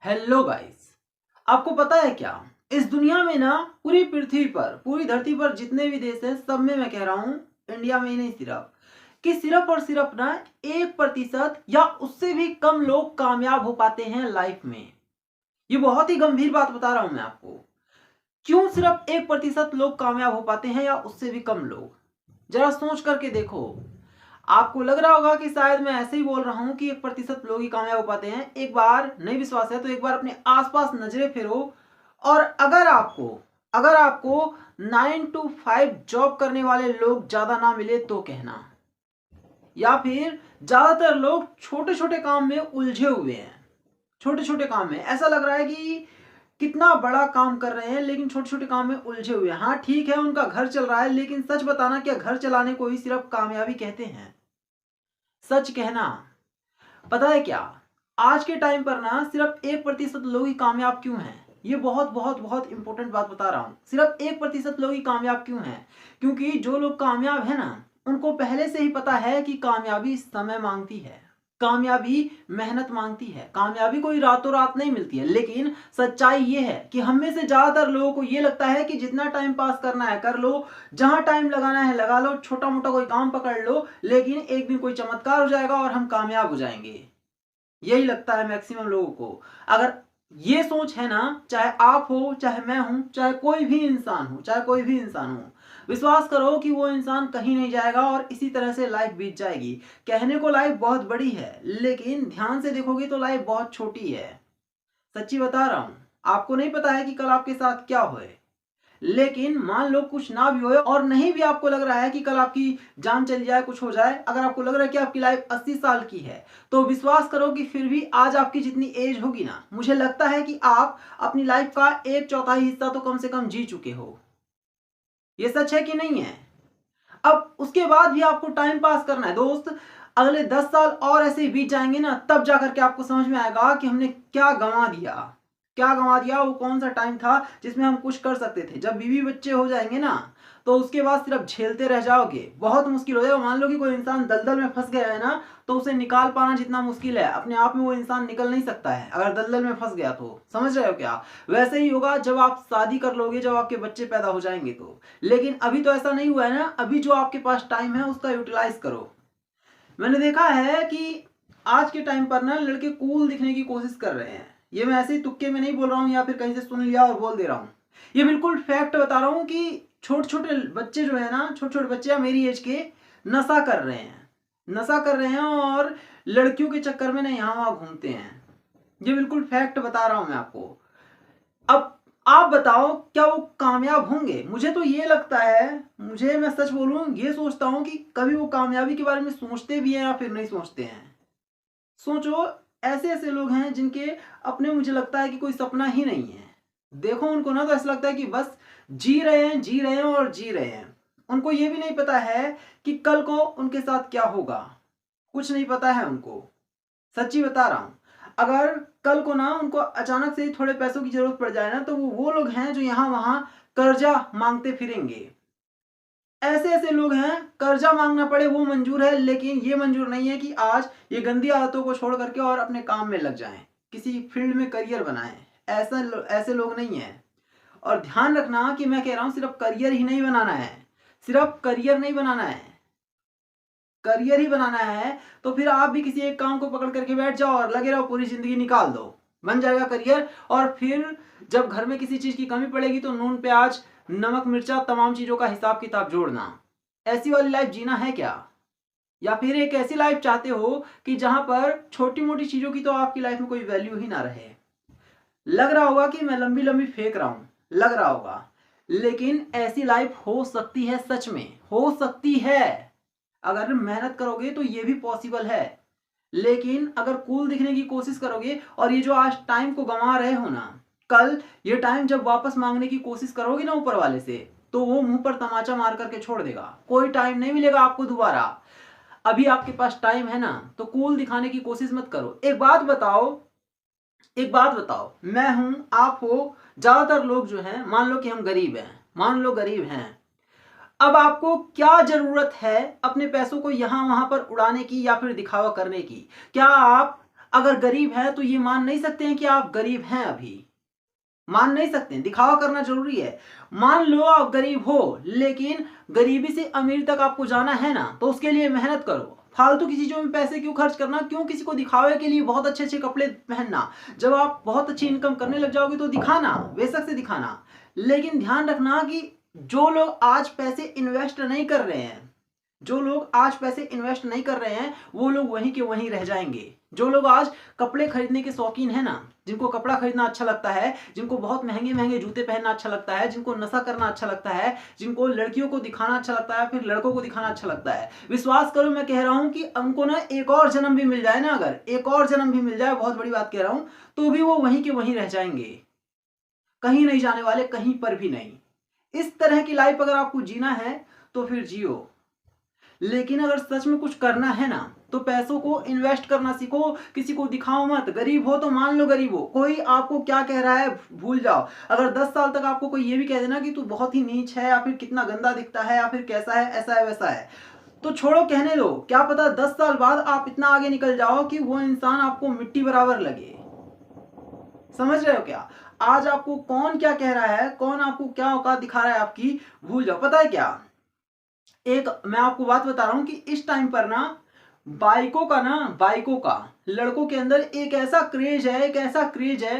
Hello guys. आपको पता है क्या, इस दुनिया में ना पूरी पृथ्वी पर, पूरी धरती पर जितने भी देश हैं सब में मैं कह रहा हूँ, इंडिया में ही नहीं सिर्फ, कि सिर्फ और सिर्फ ना 1% या उससे भी कम लोग कामयाब हो पाते हैं लाइफ में। ये बहुत ही गंभीर बात बता रहा हूं मैं आपको। क्यों सिर्फ 1% लोग कामयाब हो पाते हैं या उससे भी कम लोग? जरा सोच करके देखो। आपको लग रहा होगा कि शायद मैं ऐसे ही बोल रहा हूं कि 1% लोग ही कामयाब हो पाते हैं। एक बार नहीं विश्वास है तो एक बार अपने आसपास नजरें फेरो, और अगर आपको 9 to 5 जॉब करने वाले लोग ज्यादा ना मिले तो कहना, या फिर ज्यादातर लोग छोटे छोटे काम में उलझे हुए हैं। छोटे छोटे काम में ऐसा लग रहा है कि कितना बड़ा काम कर रहे हैं लेकिन छोटे छोटे काम में उलझे हुए हैं। हाँ ठीक है, उनका घर चल रहा है, लेकिन सच बताना, क्या घर चलाने को ही सिर्फ कामयाबी कहते हैं? सच कहना। पता है क्या, आज के टाइम पर ना सिर्फ 1% लोग ही कामयाब क्यों हैं? ये बहुत बहुत बहुत इंपॉर्टेंट बात बता रहा हूं। सिर्फ 1% लोग ही कामयाब क्यों हैं? क्योंकि जो लोग कामयाब है ना, उनको पहले से ही पता है कि कामयाबी समय मांगती है, कामयाबी मेहनत मांगती है, कामयाबी कोई रातों रात नहीं मिलती है। लेकिन सच्चाई ये है कि हम में से ज्यादातर लोगों को ये लगता है कि जितना टाइम पास करना है कर लो, जहां टाइम लगाना है लगा लो, छोटा मोटा कोई काम पकड़ लो, लेकिन एक दिन कोई चमत्कार हो जाएगा और हम कामयाब हो जाएंगे। यही लगता है मैक्सिमम लोगों को। अगर ये सोच है ना, चाहे आप हो, चाहे मैं हूं, चाहे कोई भी इंसान हो, चाहे कोई भी इंसान हो, विश्वास करो कि वो इंसान कहीं नहीं जाएगा और इसी तरह से लाइफ बीत जाएगी। कहने को लाइफ बहुत बड़ी है, लेकिन ध्यान से देखोगे तो लाइफ बहुत छोटी है। सच्ची बता रहा हूं। आपको नहीं पता है कि कल आपके साथ क्या होए, लेकिन मान लो कुछ ना भी होए, और नहीं भी आपको लग रहा है कि कल आपकी जान चली जाए, कुछ हो जाए, अगर आपको लग रहा है कि आपकी लाइफ 80 साल की है, तो विश्वास करो कि फिर भी आज आपकी जितनी एज होगी ना, मुझे लगता है कि आप अपनी लाइफ का 1/4 हिस्सा तो कम से कम जी चुके हो। ये सच है कि नहीं है? अब उसके बाद भी आपको टाइम पास करना है दोस्त। अगले 10 साल और ऐसे ही बीत जाएंगे ना, तब जाकर के आपको समझ में आएगा कि हमने क्या गंवा दिया। क्या गंवा दिया? वो कौन सा टाइम था जिसमें हम कुछ कर सकते थे। जब बीवी बच्चे हो जाएंगे ना, तो उसके बाद सिर्फ झेलते रह जाओगे, बहुत मुश्किल हो जाएगा। मान लो कि कोई इंसान दलदल में फंस गया है ना, तो उसे निकाल पाना जितना मुश्किल है, अपने आप में वो इंसान निकल नहीं सकता है अगर दलदल में फंस गया तो। समझ रहे हो क्या? वैसे ही होगा जब आप शादी कर लोगे, जब आपके बच्चे पैदा हो जाएंगे तो। लेकिन अभी तो ऐसा नहीं हुआ है ना। अभी जो आपके पास टाइम है उसका यूटिलाइज करो। मैंने देखा है कि आज के टाइम पर ना लड़के कूल दिखने की कोशिश कर रहे हैं। ये मैं ऐसे ही तुक्के में नहीं बोल रहा हूँ या फिर कहीं से सुन लिया और बोल दे रहा हूँ। ये बिल्कुल फैक्ट बता रहा हूँ कि छोटे छोटे बच्चे जो है ना, छोटे छोटे बच्चे या मेरी एज के, नशा कर रहे हैं। नशा कर रहे हैं और लड़कियों के चक्कर में ना यहाँ वहां घूमते हैं। ये बिल्कुल फैक्ट बता रहा हूं मैं आपको। अब आप बताओ, क्या वो कामयाब होंगे? मुझे तो ये लगता है, मुझे, मैं सच बोलूं, ये सोचता हूं कि कभी वो कामयाबी के बारे में सोचते भी हैं या फिर नहीं सोचते हैं। सोचो, ऐसे ऐसे लोग हैं जिनके अपने, मुझे लगता है कि कोई सपना ही नहीं है। देखो उनको ना तो ऐसा लगता है कि बस जी रहे हैं, जी रहे हैं और जी रहे हैं। उनको ये भी नहीं पता है कि कल को उनके साथ क्या होगा। कुछ नहीं पता है उनको। सच्ची बता रहा हूं। अगर कल को ना उनको अचानक से ही थोड़े पैसों की जरूरत पड़ जाए ना, तो वो लोग हैं जो यहां वहां कर्जा मांगते फिरेंगे। ऐसे ऐसे लोग हैं, कर्जा मांगना पड़े वो मंजूर है, लेकिन ये मंजूर नहीं है कि आज ये गंदी आदतों को छोड़ करके और अपने काम में लग जाएं, किसी फील्ड में करियर बनाएं। ऐसे लोग नहीं हैं। और ध्यान रखना कि मैं कह रहा हूं सिर्फ करियर ही नहीं बनाना है। सिर्फ करियर नहीं बनाना है, करियर ही बनाना है तो फिर आप भी किसी एक काम को पकड़ करके बैठ जाओ और लगे रहो, पूरी जिंदगी निकाल दो, बन जाएगा करियर। और फिर जब घर में किसी चीज की कमी पड़ेगी तो नून प्याज नमक मिर्चा तमाम चीजों का हिसाब किताब जोड़ना। ऐसी वाली लाइफ जीना है क्या? या फिर एक ऐसी लाइफ चाहते हो कि जहां पर छोटी मोटी चीजों की तो आपकी लाइफ में कोई वैल्यू ही ना रहे? लग रहा होगा कि मैं लंबी लंबी फेंक रहा हूं, लग रहा होगा, लेकिन ऐसी लाइफ हो सकती है, सच में हो सकती है। अगर मेहनत करोगे तो ये भी पॉसिबल है। लेकिन अगर कूल दिखने की कोशिश करोगे और ये जो आज टाइम को गंवा रहे हो ना, कल ये टाइम जब वापस मांगने की कोशिश करोगे ना ऊपर वाले से, तो वो मुंह पर तमाचा मार करके छोड़ देगा। कोई टाइम नहीं मिलेगा आपको दोबारा। अभी आपके पास टाइम है ना, तो कूल दिखाने की कोशिश मत करो। एक बात बताओ, एक बात बताओ, मैं हूं, आप हो, ज्यादातर लोग जो हैं, मान लो कि हम गरीब हैं, मान लो गरीब हैं। अब आपको क्या जरूरत है अपने पैसों को यहां वहां पर उड़ाने की या फिर दिखावा करने की? क्या आप अगर गरीब हैं तो ये मान नहीं सकते हैं कि आप गरीब हैं, अभी मान नहीं सकते हैं, दिखावा करना जरूरी है। मान लो आप गरीब हो, लेकिन गरीबी से अमीर तक आपको जाना है ना, तो उसके लिए मेहनत करो। फालतू की चीजों में पैसे क्यों खर्च करना, क्यों किसी को दिखावे के लिए बहुत अच्छे अच्छे कपड़े पहनना। जब आप बहुत अच्छी इनकम करने लग जाओगे तो दिखाना, बेशक से दिखाना, लेकिन ध्यान रखना कि जो लोग आज पैसे इन्वेस्ट नहीं कर रहे हैं, जो लोग आज पैसे इन्वेस्ट नहीं कर रहे हैं, वो लोग वहीं के वहीं रह जाएंगे। जो लोग आज कपड़े खरीदने के शौकीन है ना, जिनको कपड़ा खरीदना अच्छा लगता है, जिनको बहुत महंगे महंगे जूते पहनना अच्छा लगता है, जिनको नशा करना अच्छा लगता है, जिनको लड़कियों को दिखाना अच्छा लगता है, फिर लड़कों को दिखाना अच्छा लगता है, विश्वास करो मैं कह रहा हूं कि उनको ना एक और जन्म भी मिल जाए ना, अगर एक और जन्म भी मिल जाए, बहुत बड़ी बात कह रहा हूं, तो भी वो वहीं के वहीं रह जाएंगे, कहीं नहीं जाने वाले, कहीं पर भी नहीं। इस तरह की लाइफ अगर आपको जीना है तो फिर जियो, लेकिन अगर सच में कुछ करना है ना, तो पैसों को इन्वेस्ट करना सीखो, किसी को दिखाओ मत। गरीब हो तो मान लो गरीब हो, कोई आपको क्या कह रहा है भूल जाओ। अगर 10 साल तक आपको कोई ये भी कह देना कि तू बहुत ही नीच है, या फिर कितना गंदा दिखता है, या फिर कैसा है, ऐसा है वैसा है, तो छोड़ो, कहने दो। क्या पता 10 साल बाद आप इतना आगे निकल जाओ कि वो इंसान आपको मिट्टी बराबर लगे। समझ रहे हो क्या? आज आपको कौन क्या कह रहा है, कौन आपको क्या औकात दिखा रहा है आपकी, भूल जाओ। पता है क्या, एक मैं आपको बात बता रहा हूं कि इस टाइम पर ना बाइकों का लड़कों के अंदर एक ऐसा क्रेज है, एक ऐसा क्रेज है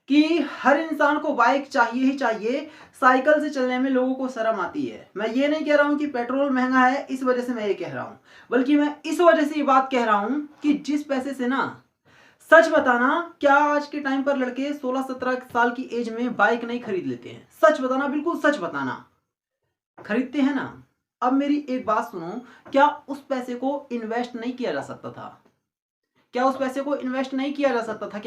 कि हर इंसान को बाइक चाहिए ही चाहिए। साइकिल से चलने में लोगों को शर्म आती है। मैं ये नहीं कह रहा हूं कि पेट्रोल महंगा है इस वजह से मैं ये कह रहा हूं, बल्कि मैं इस वजह से ये बात कह रहा हूं कि जिस पैसे से ना, सच बताना, क्या आज के टाइम पर लड़के 16-17 साल की एज में बाइक नहीं खरीद लेते हैं? सच बताना, बिल्कुल सच बताना, खरीदते हैं ना? अब मेरी एक बात सुनो, क्या उस पैसे को इन्वेस्ट नहीं किया जा सकता था? क्या उस पैसे को इन्वेस्ट नहीं किया जा सकता था?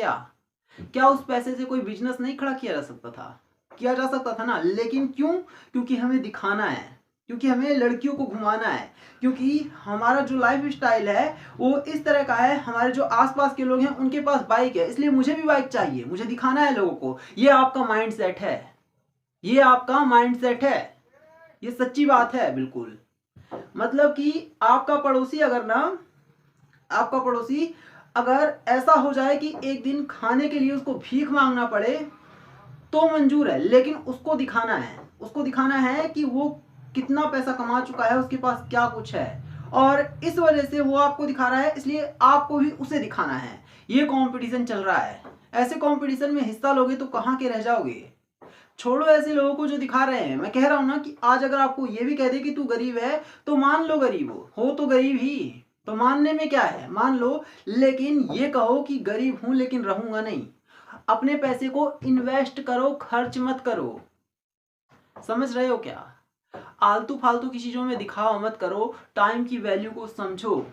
क्या उस पैसे से कोई बिजनेस नहीं खड़ा किया जा सकता था? किया जा सकता था ना, लेकिन क्यों? क्योंकि हमें दिखाना है, क्योंकि हमें लड़कियों को घुमाना है, क्योंकि हमारा जो लाइफ स्टाइल है वो इस तरह का है, हमारे जो आसपास के लोग हैं उनके पास बाइक है, इसलिए मुझे भी बाइक चाहिए, मुझे दिखाना है लोगों को। ये आपका माइंडसेट है, ये आपका माइंडसेट है, ये सच्ची बात है बिल्कुल। मतलब कि आपका पड़ोसी अगर ऐसा हो जाए कि एक दिन खाने के लिए उसको भीख मांगना पड़े तो मंजूर है, लेकिन उसको दिखाना है कि वो कितना पैसा कमा चुका है, उसके पास क्या कुछ है, और इस वजह से वो आपको दिखा रहा है, इसलिए आपको भी उसे दिखाना है। ये कंपटीशन चल रहा है। ऐसे कंपटीशन में हिस्सा लोगे तो कहां के रह जाओगे। छोड़ो ऐसे लोगों को जो दिखा रहे हैं। मैं कह रहा हूं ना कि आज अगर आपको ये भी कह दे कि तू गरीब है तो मान लो, गरीब हो तो गरीब ही, तो मानने में क्या है, मान लो, लेकिन ये कहो कि गरीब हूं लेकिन रहूंगा नहीं। अपने पैसे को इन्वेस्ट करो, खर्च मत करो। समझ रहे हो क्या? आलतू फालतू की चीजों में दिखावा मत करो, टाइम की वैल्यू को समझो।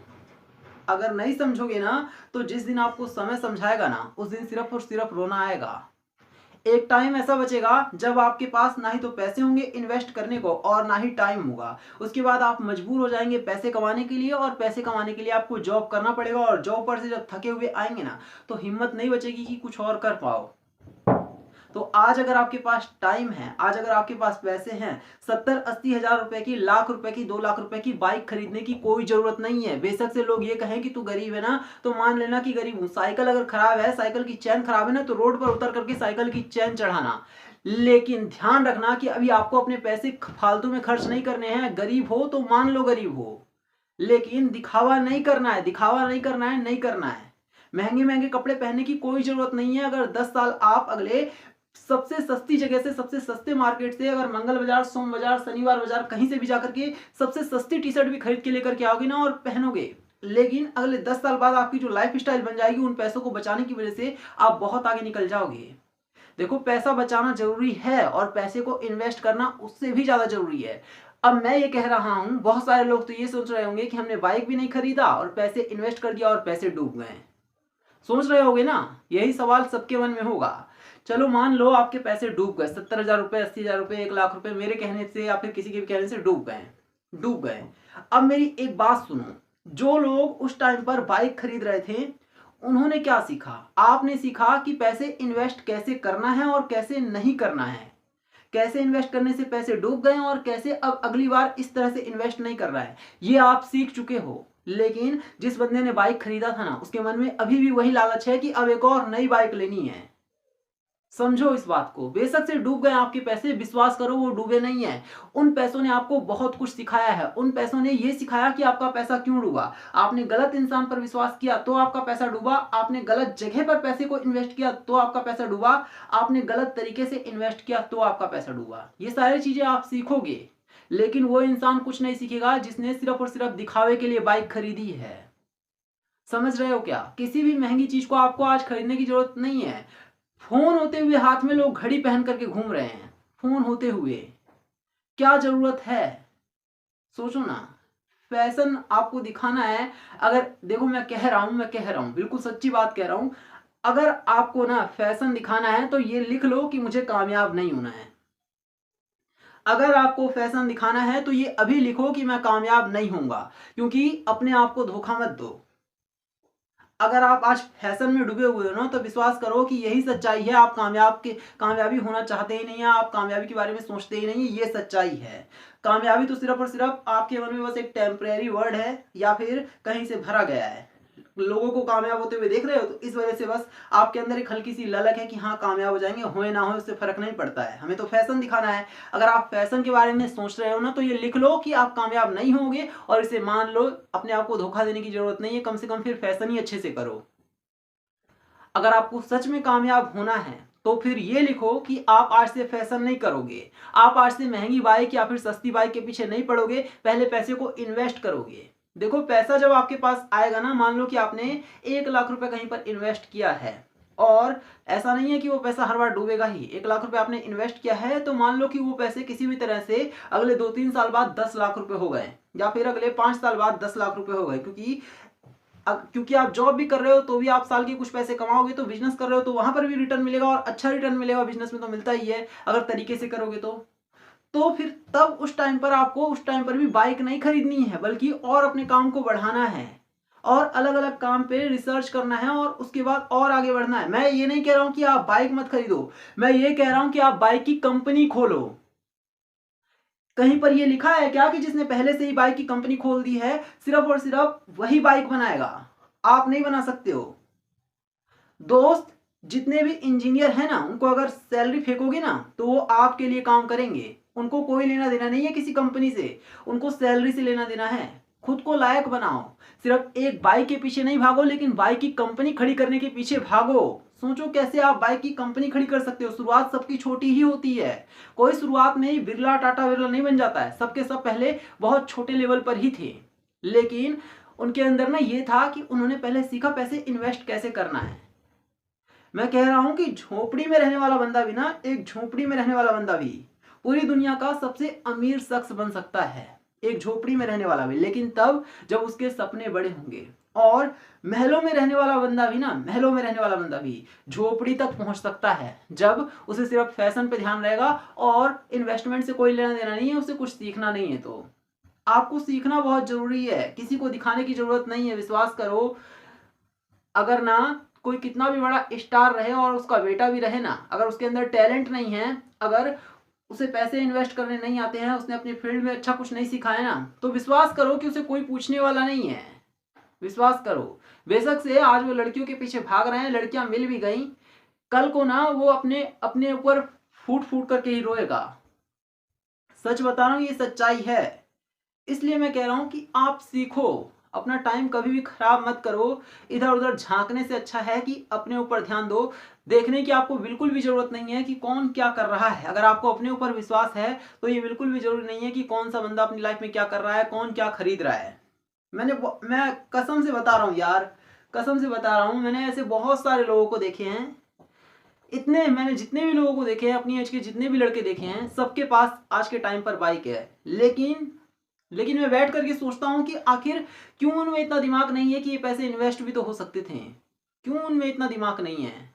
अगर नहीं समझोगे ना, तो जिस दिन आपको समय समझाएगा ना, उस दिन सिर्फ और सिर्फ रोना आएगा। एक टाइम ऐसा बचेगा जब आपके पास ना ही तो पैसे होंगे इन्वेस्ट करने को, और ना ही टाइम होगा। उसके बाद आप मजबूर हो जाएंगे पैसे कमाने के लिए, और पैसे कमाने के लिए आपको जॉब करना पड़ेगा, और जॉब पर से जब थके हुए आएंगे ना, तो हिम्मत नहीं बचेगी कि कुछ और कर पाओ। तो आज अगर आपके पास टाइम है, आज अगर आपके पास पैसे हैं, 70-80 हजार रुपए की, लाख रुपए की, 2 लाख रुपए की बाइक खरीदने की कोई जरूरत नहीं है। बेशक से लोग ये कहें कि तू गरीब है ना, तो मान लेना कि गरीब हूं। साइकिल अगर खराब है, साइकिल की चैन खराब है ना, तो रोड पर उतर करके साइकिल की चैन चढ़ाना, लेकिन ध्यान रखना कि अभी आपको अपने पैसे फालतू में खर्च नहीं करने हैं। गरीब हो तो मान लो गरीब हो, लेकिन दिखावा नहीं करना है, दिखावा नहीं करना है, नहीं करना है। महंगे महंगे कपड़े पहनने की कोई जरूरत नहीं है। अगर 10 साल आप अगले सबसे सस्ती जगह से, सबसे सस्ते मार्केट से, अगर मंगल बाजार, सोम बाजार, शनिवार बाजार, कहीं से भी जाकर के सबसे सस्ती टी शर्ट भी खरीद के लेकर के आओगे ना और पहनोगे, लेकिन अगले 10 साल बाद आपकी जो लाइफ स्टाइल बन जाएगी, उन पैसों को बचाने की वजह से आप बहुत आगे निकल जाओगे। देखो, पैसा बचाना जरूरी है, और पैसे को इन्वेस्ट करना उससे भी ज्यादा जरूरी है। अब मैं ये कह रहा हूं, बहुत सारे लोग तो ये सोच रहे होंगे कि हमने बाइक भी नहीं खरीदा और पैसे इन्वेस्ट कर दिया और पैसे डूब गए। सोच रहे होगे ना, यही सवाल सबके मन में होगा। चलो मान लो आपके पैसे डूब गए, 70,000 रुपए, 80,000 रुपए, 1 लाख रुपए, मेरे कहने से या फिर किसी के भी कहने से डूब गए। अब मेरी एक बात सुनो, जो लोग उस टाइम पर बाइक खरीद रहे थे, उन्होंने क्या सीखा? आपने सीखा कि पैसे इन्वेस्ट कैसे करना है और कैसे नहीं करना है, कैसे इन्वेस्ट करने से पैसे डूब गए और कैसे अब अगली बार इस तरह से इन्वेस्ट नहीं करना है, ये आप सीख चुके हो। लेकिन जिस बंदे ने बाइक खरीदा था ना, उसके मन में अभी भी वही लालच है कि अब एक और नई बाइक लेनी है। समझो इस बात को। बेशक से डूब गए आपके पैसे, विश्वास करो वो डूबे नहीं है। उन पैसों ने आपको बहुत कुछ सिखाया है। उन पैसों ने ये सिखाया कि आपका पैसा क्यों डूबा। आपने गलत इंसान पर विश्वास किया तो आपका पैसा डूबा। आपने गलत जगह पर पैसे को इन्वेस्ट किया तो आपका पैसा डूबा। आपने गलत तरीके से इन्वेस्ट किया तो आपका पैसा डूबा। ये सारी चीजें आप सीखोगे, लेकिन वो इंसान कुछ नहीं सीखेगा जिसने सिर्फ और सिर्फ दिखावे के लिए बाइक खरीदी है। समझ रहे हो क्या? किसी भी महंगी चीज को आपको आज खरीदने की जरूरत नहीं है। फोन होते हुए हाथ में लोग घड़ी पहन करके घूम रहे हैं। फोन होते हुए क्या जरूरत है? सोचो ना। फैशन आपको दिखाना है। अगर देखो, मैं कह रहा हूं बिल्कुल सच्ची बात कह रहा हूं। अगर आपको ना फैशन दिखाना है तो ये लिख लो कि मुझे कामयाब नहीं होना है। अगर आपको फैशन दिखाना है तो ये अभी लिखो कि मैं कामयाब नहीं होऊंगा, क्योंकि अपने आप को धोखा मत दो। अगर आप आज फैशन में डूबे हुए हो ना, तो विश्वास करो कि यही सच्चाई है। आप कामयाबी होना चाहते ही नहीं है। आप कामयाबी के बारे में सोचते ही नहीं है। ये सच्चाई है। कामयाबी तो सिर्फ और सिर्फ आपके मन में बस एक टेम्परेरी वर्ड है, या फिर कहीं से भरा गया है। लोगों को कामयाब होते हुए देख रहे हो तो इस वजह से बस आपके अंदर एक हल्की सी ललक है कि हाँ कामयाब हो जाएंगे। होए ना हो उससे फर्क नहीं पड़ता है, हमें तो फैशन दिखाना है। अगर आप फैशन के बारे में सोच रहे हो ना, तो ये लिख लो कि आप कामयाब नहीं होंगे, और इसे मान लो। अपने आप को धोखा देने की जरूरत नहीं है। कम से कम फिर फैशन ही अच्छे से करो। अगर आपको सच में कामयाब होना है तो फिर ये लिखो कि आप आज से फैशन नहीं करोगे। आप आज से महंगी बाइक या फिर सस्ती बाइक के पीछे नहीं पड़ोगे। पहले पैसे को इन्वेस्ट करोगे। देखो, पैसा जब आपके पास आएगा ना, मान लो कि आपने 1 लाख रुपए कहीं पर इन्वेस्ट किया है, और ऐसा नहीं है कि वो पैसा हर बार डूबेगा ही। 1 लाख रुपए आपने इन्वेस्ट किया है, तो मान लो कि वो पैसे किसी भी तरह से अगले 2-3 साल बाद 10 लाख रुपए हो गए, या फिर अगले 5 साल बाद 10 लाख रुपए हो गए। क्योंकि आप जॉब भी कर रहे हो तो भी आप साल के कुछ पैसे कमाओगे, तो बिजनेस कर रहे हो तो वहां पर भी रिटर्न मिलेगा, और अच्छा रिटर्न मिलेगा। बिजनेस में तो मिलता ही है अगर तरीके से करोगे तो फिर तब उस टाइम पर आपको उस टाइम पर भी बाइक नहीं खरीदनी है, बल्कि और अपने काम को बढ़ाना है, और अलग अलग काम पे रिसर्च करना है, और उसके बाद और आगे बढ़ना है। मैं ये नहीं कह रहा हूं कि आप बाइक मत खरीदो, मैं ये कह रहा हूं कि आप बाइक की कंपनी खोलो। कहीं पर ये लिखा है क्या कि जिसने पहले से ही बाइक की कंपनी खोल दी है सिर्फ और सिर्फ वही बाइक बनाएगा? आप नहीं बना सकते हो दोस्त। जितने भी इंजीनियर हैं ना, उनको अगर सैलरी फेंकोगे ना, तो वो आपके लिए काम करेंगे। उनको कोई लेना देना नहीं है किसी कंपनी से, उनको सैलरी से लेना देना है। खुद को लायक बनाओ। सिर्फ एक बाइक के पीछे नहीं भागो, लेकिन बाइक की कंपनी खड़ी करने के पीछे भागो। सोचो कैसे आप बाइक की कंपनी खड़ी कर सकते हो। शुरुआत सबकी छोटी ही होती है। कोई शुरुआत में ही बिरला टाटा बिरला नहीं बन जाता है। सबके सब पहले बहुत छोटे लेवल पर ही थे, लेकिन उनके अंदर ना ये था कि उन्होंने पहले सीखा पैसे इन्वेस्ट कैसे करना है। मैं कह रहा हूं कि झोपड़ी में रहने वाला बंदा भी ना, एक झोपड़ी में रहने वाला बंदा भी पूरी दुनिया का सबसे अमीर शख्स बन सकता है। एक झोपड़ी में रहने वाला भी, लेकिन तब जब उसके सपने बड़े होंगे। और महलों में रहने वाला बंदा भी ना, महलों में रहने वाला बंदा भी झोपड़ी तक पहुंच सकता है, जब उसे सिर्फ फैशन पे ध्यान रहेगा और इन्वेस्टमेंट से कोई लेना देना नहीं है, उसे कुछ सीखना नहीं है। तो आपको सीखना बहुत जरूरी है, किसी को दिखाने की जरूरत नहीं है। विश्वास करो, अगर ना कोई कितना भी बड़ा स्टार रहे और उसका बेटा भी रहे ना, अगर उसके अंदर टैलेंट नहीं है, अगर उसे पैसे इन्वेस्ट करने नहीं आते हैं, उसने अपनी फील्ड में अच्छा कुछ नहीं सीखा है ना, तो विश्वास करो कि उसे कोई पूछने वाला नहीं है। विश्वास करो। बेशक से आज वो लड़कियों के पीछे भाग रहे हैं, लड़कियां मिल भी गई, कल को ना वो अपने अपने ऊपर फूट फूट करके ही रोएगा। सच बता रहा हूं, ये सच्चाई है। इसलिए मैं कह रहा हूं कि आप सीखो। अपना टाइम कभी भी खराब मत करो। इधर उधर झांकने से अच्छा है कि अपने ऊपर ध्यान दो। देखने की आपको बिल्कुल भी जरूरत नहीं है कि कौन क्या कर रहा है। अगर आपको अपने ऊपर विश्वास है तो ये बिल्कुल भी जरूरी नहीं है कि कौन सा बंदा अपनी लाइफ में क्या कर रहा है, कौन क्या खरीद रहा है। मैं कसम से बता रहा हूँ यार, कसम से बता रहा हूँ, मैंने ऐसे बहुत सारे लोगों को देखे हैं। मैंने जितने भी लोगों को देखे हैं, अपनी एज के जितने भी लड़के देखे हैं, सबके पास आज के टाइम पर बाइक है। लेकिन मैं बैठ करके सोचता हूं कि आखिर क्यों उनमें इतना दिमाग नहीं है कि ये पैसे इन्वेस्ट भी तो हो सकते थे। क्यों उनमें इतना दिमाग नहीं है?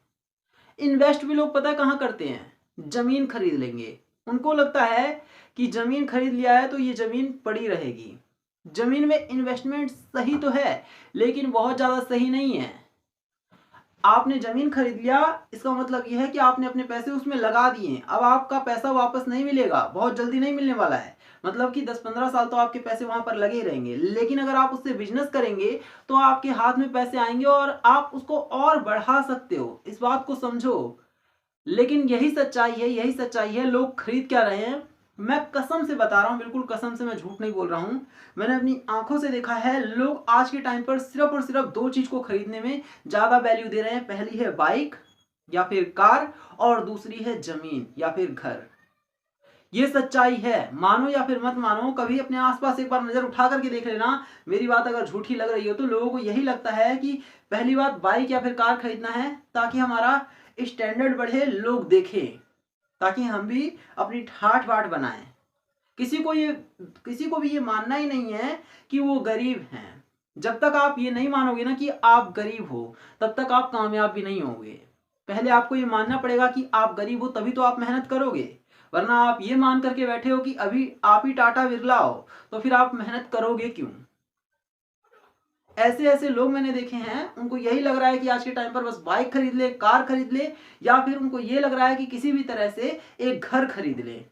इन्वेस्ट भी लोग पता है कहां करते हैं? जमीन खरीद लेंगे। उनको लगता है कि जमीन खरीद लिया है तो ये जमीन पड़ी रहेगी। जमीन में इन्वेस्टमेंट सही तो है, लेकिन बहुत ज्यादा सही नहीं है। आपने जमीन खरीद लिया, इसका मतलब यह है कि आपने अपने पैसे उसमें लगा दिए। अब आपका पैसा वापस नहीं मिलेगा, बहुत जल्दी नहीं मिलने वाला है। मतलब कि 10-15 साल तो आपके पैसे वहां पर लगे रहेंगे। लेकिन अगर आप उससे बिजनेस करेंगे तो आपके हाथ में पैसे आएंगे और आप उसको और बढ़ा सकते हो। इस बात को समझो। लेकिन यही सच्चाई है, यही सच्चाई है। लोग खरीद क्या रहे हैं, मैं कसम से बता रहा हूं, बिल्कुल कसम से, मैं झूठ नहीं बोल रहा हूं। मैंने अपनी आंखों से देखा है, लोग आज के टाइम पर सिर्फ और सिर्फ दो चीज को खरीदने में ज्यादा वैल्यू दे रहे हैं। पहली है बाइक या फिर कार, और दूसरी है जमीन या फिर घर। ये सच्चाई है, मानो या फिर मत मानो। कभी अपने आसपास एक बार नजर उठा करके देख लेना। मेरी बात अगर झूठी लग रही हो तो लोगों को यही लगता है कि पहली बात बाइक या फिर कार खरीदना है ताकि हमारा स्टैंडर्ड बढ़े, लोग देखें, ताकि हम भी अपनी ठाठ बाट बनाएं। किसी को भी ये मानना ही नहीं है कि वो गरीब हैं। जब तक आप ये नहीं मानोगे ना कि आप गरीब हो, तब तक आप कामयाब भी नहीं होगे। पहले आपको ये मानना पड़ेगा कि आप गरीब हो, तभी तो आप मेहनत करोगे। वरना आप ये मान करके बैठे हो कि अभी आप ही टाटा बिरला हो, तो फिर आप मेहनत करोगे क्यों? ऐसे ऐसे लोग मैंने देखे हैं, उनको यही लग रहा है कि आज के टाइम पर बस बाइक खरीद ले, कार खरीद ले, या फिर उनको ये लग रहा है कि किसी भी तरह से एक घर खरीद ले।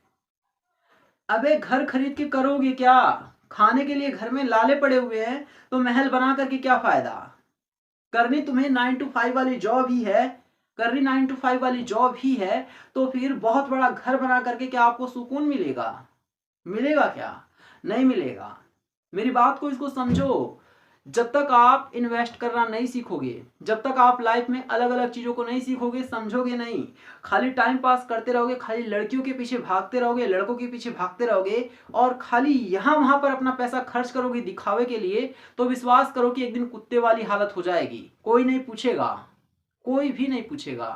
अबे घर खरीद के करोगे क्या? खाने के लिए घर में लाले पड़े हुए हैं, तो महल बना करके क्या फायदा? करनी तुम्हें 9 to 5 वाली जॉब ही है, करनी 9 to 5 वाली जॉब ही है, तो फिर बहुत बड़ा घर बना करके क्या आपको सुकून मिलेगा? मिलेगा क्या? नहीं मिलेगा। मेरी बात को इसको समझो। जब तक आप इन्वेस्ट करना नहीं सीखोगे, जब तक आप लाइफ में अलग अलग चीजों को नहीं सीखोगे, समझोगे नहीं, खाली टाइम पास करते रहोगे, खाली लड़कियों के पीछे भागते रहोगे, लड़कों के पीछे भागते रहोगे, और खाली यहां वहां पर अपना पैसा खर्च करोगे दिखावे के लिए, तो विश्वास करो कि एक दिन कुत्ते वाली हालत हो जाएगी। कोई नहीं पूछेगा, कोई भी नहीं पूछेगा।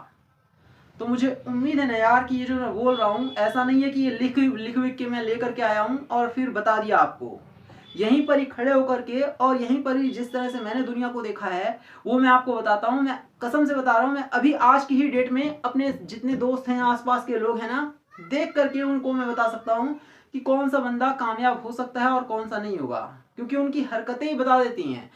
तो मुझे उम्मीद है ना यार कि ये जो मैं बोल रहा हूँ, ऐसा नहीं है कि ये लिख लिख के मैं लेकर के आया हूँ और फिर बता दिया आपको। यहीं पर ही खड़े होकर के और यहीं पर ही जिस तरह से मैंने दुनिया को देखा है वो मैं आपको बताता हूँ। मैं कसम से बता रहा हूँ, मैं अभी आज की ही डेट में अपने जितने दोस्त हैं, आसपास के लोग हैं ना, देख करके उनको मैं बता सकता हूँ कि कौन सा बंदा कामयाब हो सकता है और कौन सा नहीं होगा, क्योंकि उनकी हरकतें ही बता देती हैं।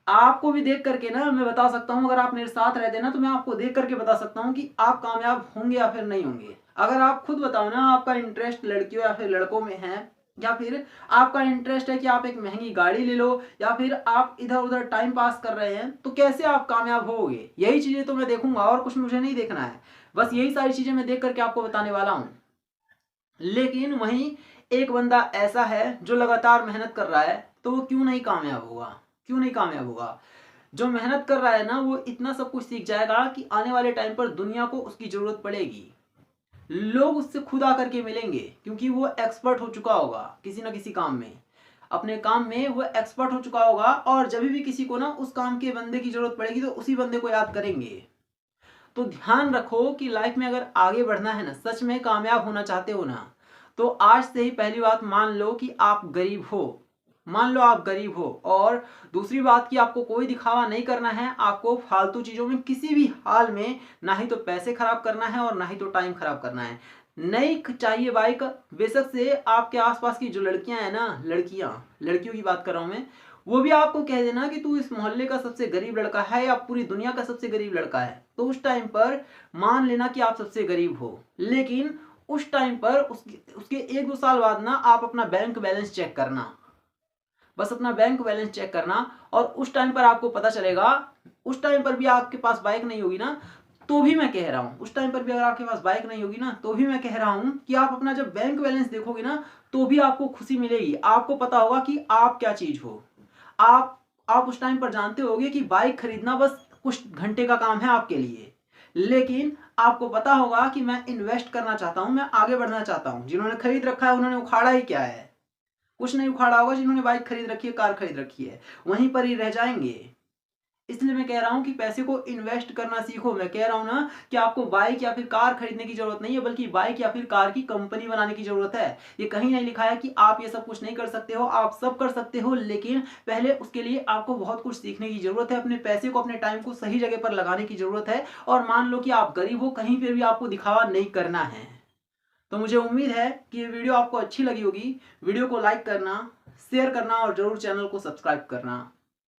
आपको भी देख करके ना मैं बता सकता हूँ, अगर आप मेरे साथ रहते ना तो मैं आपको देख करके बता सकता हूँ कि आप कामयाब होंगे या फिर नहीं होंगे। अगर आप खुद बताओ ना, आपका इंटरेस्ट लड़कियों या फिर लड़कों में है, या फिर आपका इंटरेस्ट है कि आप एक महंगी गाड़ी ले लो, या फिर आप इधर उधर टाइम पास कर रहे हैं, तो कैसे आप कामयाब होगे? यही चीजें तो मैं देखूंगा, और कुछ मुझे नहीं देखना है। बस यही सारी चीजें मैं देख करके आपको बताने वाला हूं। लेकिन वहीं एक बंदा ऐसा है जो लगातार मेहनत कर रहा है, तो वो क्यों नहीं कामयाब होगा? क्यों नहीं कामयाब होगा? जो मेहनत कर रहा है ना, वो इतना सब कुछ सीख जाएगा कि आने वाले टाइम पर दुनिया को उसकी जरूरत पड़ेगी। लोग उससे खुद आकर के मिलेंगे, क्योंकि वो एक्सपर्ट हो चुका होगा किसी ना किसी काम में, अपने काम में वो एक्सपर्ट हो चुका होगा। और जब भी किसी को ना उस काम के बंदे की जरूरत पड़ेगी तो उसी बंदे को याद करेंगे। तो ध्यान रखो कि लाइफ में अगर आगे बढ़ना है ना, सच में कामयाब होना चाहते हो ना, तो आज से ही पहली बात मान लो कि आप गरीब हो। मान लो आप गरीब हो। और दूसरी बात कि आपको कोई दिखावा नहीं करना है, आपको फालतू चीजों में किसी भी हाल में ना ही तो पैसे खराब करना है और ना ही तो टाइम खराब करना है। नई चाहिए बाइक, बेशक से आपके आसपास की जो लड़कियां हैं ना, लड़कियों की बात कर रहा हूं मैं, वो भी आपको कह देना कि तू इस मोहल्ले का सबसे गरीब लड़का है या पूरी दुनिया का सबसे गरीब लड़का है, तो उस टाइम पर मान लेना कि आप सबसे गरीब हो। लेकिन उस टाइम पर उसके 1-2 साल बाद ना आप अपना बैंक बैलेंस चेक करना, बस अपना बैंक बैलेंस चेक करना, और उस टाइम पर आपको पता चलेगा। उस टाइम पर भी आपके पास बाइक नहीं होगी ना, तो भी मैं कह रहा हूं, उस टाइम पर भी अगर आपके पास बाइक नहीं होगी ना, तो भी मैं कह रहा हूं कि आप अपना जब बैंक बैलेंस देखोगे ना, तो भी आपको खुशी मिलेगी। आपको पता होगा कि आप क्या चीज हो। आप उस टाइम पर जानते होगे कि बाइक खरीदना बस कुछ घंटे का काम है आपके लिए। लेकिन आपको पता होगा कि मैं इन्वेस्ट करना चाहता हूं, मैं आगे बढ़ना चाहता हूं। जिन्होंने खरीद रखा है उन्होंने उखाड़ा ही क्या है? कुछ नहीं उखाड़ा होगा। जिन्होंने बाइक खरीद रखी है, कार खरीद रखी है, वहीं पर ही रह जाएंगे। इसलिए मैं कह रहा हूं कि पैसे को इन्वेस्ट करना सीखो। मैं कह रहा हूं ना कि आपको बाइक या फिर कार खरीदने की जरूरत नहीं है, बल्कि बाइक या फिर कार की कंपनी बनाने की जरूरत है। ये कहीं नहीं लिखा है कि आप ये सब कुछ नहीं कर सकते हो, आप सब कर सकते हो। लेकिन पहले उसके लिए आपको बहुत कुछ सीखने की जरूरत है, अपने पैसे को, अपने टाइम को सही जगह पर लगाने की जरूरत है। और मान लो कि आप गरीब हो, कहीं पर भी आपको दिखावा नहीं करना है। तो मुझे उम्मीद है कि ये वीडियो आपको अच्छी लगी होगी। वीडियो को लाइक करना, शेयर करना और जरूर चैनल को सब्सक्राइब करना।